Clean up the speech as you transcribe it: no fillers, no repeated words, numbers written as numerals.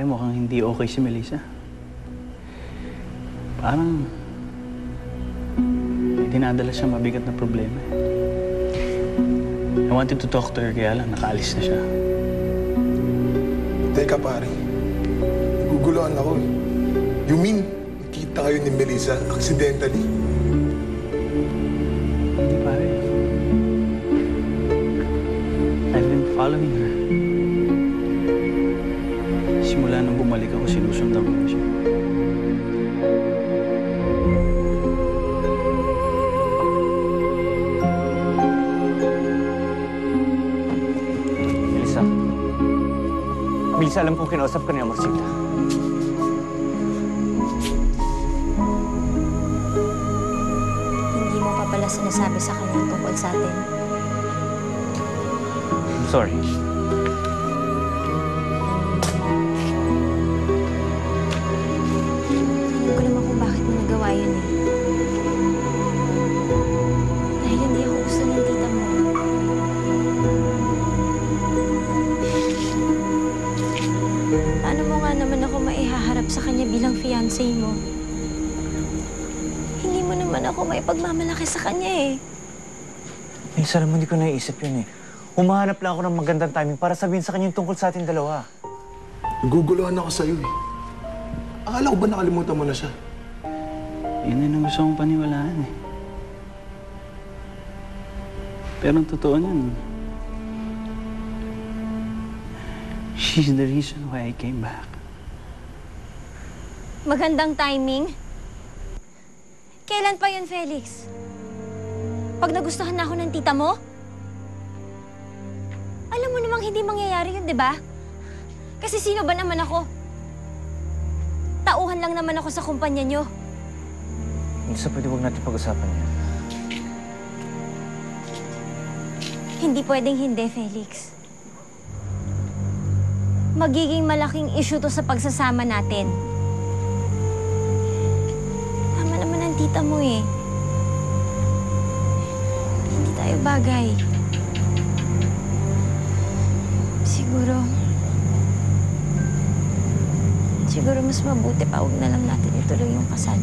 mukhang hindi okay si Melissa. Parang may dinadala siyang mabigat na problema. I wanted to talk to her, kaya lang nakaalis na siya. Teka pare, guguluhan ako eh. You mean, nakita kayo ni Melissa accidentally? Hindi pare. I've been following her. Simula nung bumalik ako, sinusundan ko na siya. Melissa, alam kong kinausap ka niya, Marcita. Hindi mo pa pala sinasabi sa kanya tungkol sa atin. I'm sorry. Alam ko naman kung bakit mo nagawa yun eh. Dahil hindi ako gusto ng tita mo. Paano mo nga naman ako maihaharap sa kanya bilang fiancé mo? Hindi mo naman ako maipagmamalaki sa kanya eh. Melissa, alam mo, hindi ko naiisip yun eh. Humahanap lang ako ng magandang timing para sabihin sa kanya yung tungkol sa ating dalawa. Naguguluhan ako sa'yo eh. Akala ko ba nakalimutan mo na siya? Yun din ang gusto kong paniwalaan eh. Pero ang totoo nun, she's the reason why I came back. Magandang timing? Kailan pa yun, Felix? Pag nagustuhan na ako ng tita mo? Alam mo namang hindi mangyayari yun, di ba? Kasi sino ba naman ako? Tauhan lang naman ako sa kumpanya nyo. Melissa, pwede huwag natin pag-usapan yan. Hindi pwedeng hindi, Felix. Magiging malaking issue to sa pagsasama natin. Tama naman ang tita mo eh. Hindi tayo bagay. Siguro mas mabuti pa huwag na lang natin ituloy yung kasal.